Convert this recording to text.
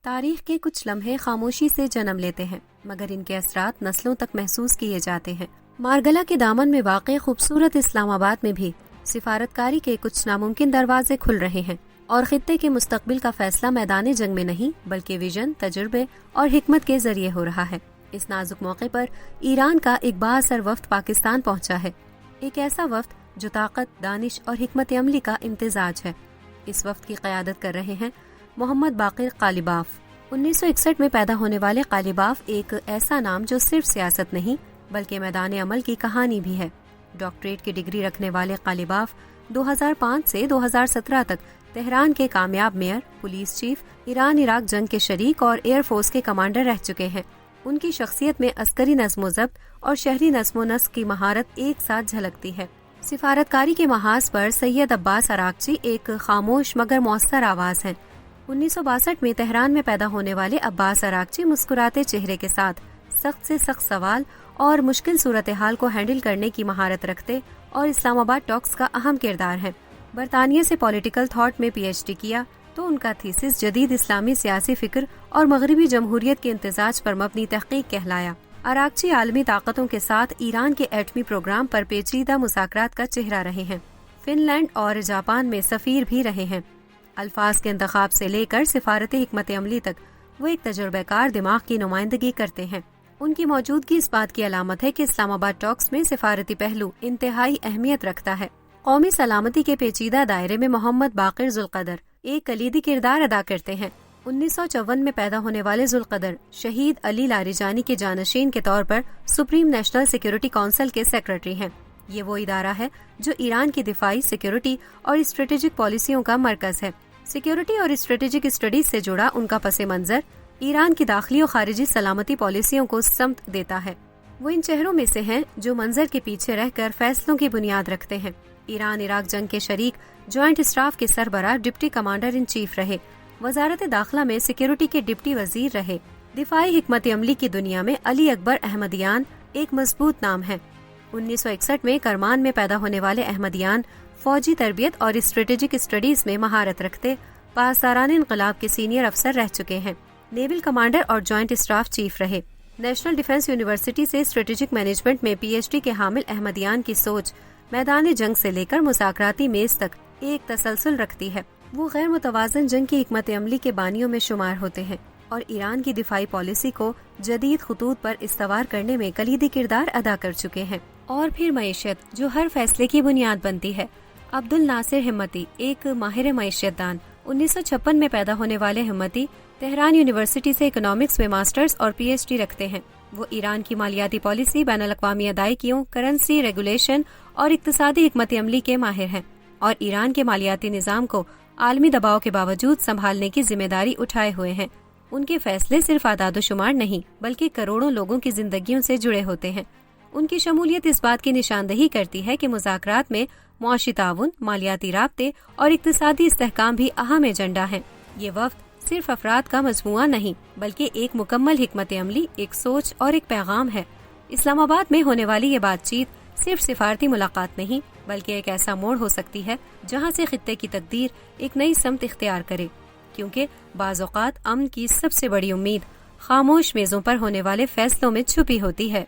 تاریخ کے کچھ لمحے خاموشی سے جنم لیتے ہیں مگر ان کے اثرات نسلوں تک محسوس کیے جاتے ہیں۔ مارگلا کے دامن میں واقع خوبصورت اسلام آباد میں بھی سفارتکاری کے کچھ ناممکن دروازے کھل رہے ہیں اور خطے کے مستقبل کا فیصلہ میدان جنگ میں نہیں بلکہ ویژن، تجربے اور حکمت کے ذریعے ہو رہا ہے۔ اس نازک موقع پر ایران کا ایک بااثر وفد پاکستان پہنچا ہے، ایک ایسا وفد جو طاقت، دانش اور حکمت عملی کا امتزاج ہے۔ اس وفد کی قیادت کر رہے ہیں محمد باقر قالیباف۔ 1961 میں پیدا ہونے والے قالیباف ایک ایسا نام جو صرف سیاست نہیں بلکہ میدان عمل کی کہانی بھی ہے۔ ڈاکٹریٹ کی ڈگری رکھنے والے قالیباف 2005 سے 2017 تک تہران کے کامیاب mayor, police chief, Iran Iraq جنگ کے شریک اور ایئر فورس کے کمانڈر رہ چکے ہیں۔ ان کی شخصیت میں عسکری نظم و ضبط اور شہری نظم و نسق کی مہارت ایک ساتھ جھلکتی ہے۔ سفارتکاری کے محاذ پر سید عباس اراغچی ایک خاموش مگر مؤثر آواز ہیں۔ 1962 میں تہران میں پیدا ہونے والے عباس اراغچی مسکراتے چہرے کے ساتھ سخت سے سخت سوال اور مشکل صورتحال کو ہینڈل کرنے کی مہارت رکھتے اور اسلام آباد ٹاکس کا اہم کردار ہیں۔ برطانیہ سے پولیٹیکل تھاٹ میں PhD کیا تو ان کا تھیسس جدید اسلامی سیاسی فکر اور مغربی جمہوریت کے امتزاج پر مبنی تحقیق کہلایا۔ اراغچی عالمی طاقتوں کے ساتھ ایران کے ایٹمی پروگرام پر پیچیدہ مذاکرات کا چہرہ رہے ہیں۔ فن لینڈ اور جاپان میں سفیر بھی رہے ہیں۔ الفاظ کے انتخاب سے لے کر سفارتی حکمت عملی تک وہ ایک تجربہ کار دماغ کی نمائندگی کرتے ہیں۔ ان کی موجودگی اس بات کی علامت ہے کہ اسلام آباد ٹاکس میں سفارتی پہلو انتہائی اہمیت رکھتا ہے۔ قومی سلامتی کے پیچیدہ دائرے میں محمد باقر ذوالقدر ایک کلیدی کردار ادا کرتے ہیں۔ 1954 میں پیدا ہونے والے ذوالقدر شہید علی لاریجانی کے جانشین کے طور پر سپریم نیشنل سیکیورٹی کونسل کے سیکریٹری ہیں۔ یہ وہ ادارہ ہے جو ایران کی دفاعی، سیکیورٹی اور اسٹریٹجک پالیسیوں کا مرکز ہے۔ سیکیورٹی اور اسٹریٹجک اسٹڈیز سے جڑا ان کا پس منظر ایران کی داخلی اور خارجی سلامتی پالیسیوں کو سمت دیتا ہے۔ وہ ان چہروں میں سے ہیں جو منظر کے پیچھے رہ کر فیصلوں کی بنیاد رکھتے ہیں۔ ایران عراق جنگ کے شریک جوائنٹ اسٹاف کے سربراہ ڈپٹی کمانڈر ان چیف رہے، وزارت داخلہ میں سیکیورٹی کے ڈپٹی وزیر رہے۔ دفاعی حکمت عملی کی دنیا میں علی اکبر احمدیان ایک مضبوط نام ہے۔ 1961 میں کرمان میں پیدا ہونے والے احمدیان فوجی تربیت اور اسٹریٹجک اسٹڈیز میں مہارت رکھتے پاسداران انقلاب کے سینئر افسر رہ چکے ہیں۔ نیول کمانڈر اور جوائنٹ اسٹاف چیف رہے۔ نیشنل ڈیفنس یونیورسٹی سے اسٹریٹجک مینجمنٹ میں PhD کے حامل احمدیان کی سوچ میدان جنگ سے لے کر مذاکراتی میز تک ایک تسلسل رکھتی ہے۔ وہ غیر متوازن جنگ کی حکمت عملی کے بانیوں میں شمار ہوتے ہیں اور ایران کی دفاعی پالیسی کو جدید خطوط پر استوار کرنے میں کلیدی کردار ادا کر چکے ہیں۔ اور پھر معیشت جو ہر فیصلے کی بنیاد بنتی ہے۔ عبد الناصر ہمتی ایک ماہر معیشت دان۔ 1956 میں پیدا ہونے والے ہمتی تہران یونیورسٹی سے اکنامکس میں ماسٹرز اور PhD رکھتے ہیں۔ وہ ایران کی مالیاتی پالیسی، بین الاقوامی ادائیگیوں، کرنسی ریگولیشن اور اقتصادی حکمت عملی کے ماہر ہیں اور ایران کے مالیاتی نظام کو عالمی دباؤ کے باوجود سنبھالنے کی ذمہ داری اٹھائے ہوئے ہیں۔ ان کے فیصلے صرف اعداد و شمار نہیں بلکہ کروڑوں لوگوں کی زندگیوں سے جڑے ہوتے ہیں۔ ان کی شمولیت اس بات کی نشاندہی کرتی ہے کہ مذاکرات میں معاشی تعاون، مالیاتی رابطے اور اقتصادی استحکام بھی اہم ایجنڈا ہیں۔ یہ وفد صرف افراد کا مجموعہ نہیں بلکہ ایک مکمل حکمت عملی، ایک سوچ اور ایک پیغام ہے۔ اسلام آباد میں ہونے والی یہ بات چیت صرف سفارتی ملاقات نہیں بلکہ ایک ایسا موڑ ہو سکتی ہے جہاں سے خطے کی تقدیر ایک نئی سمت اختیار کرے، کیونکہ بعض اوقات امن کی سب سے بڑی امید خاموش میزوں پر ہونے والے فیصلوں میں چھپی ہوتی ہے۔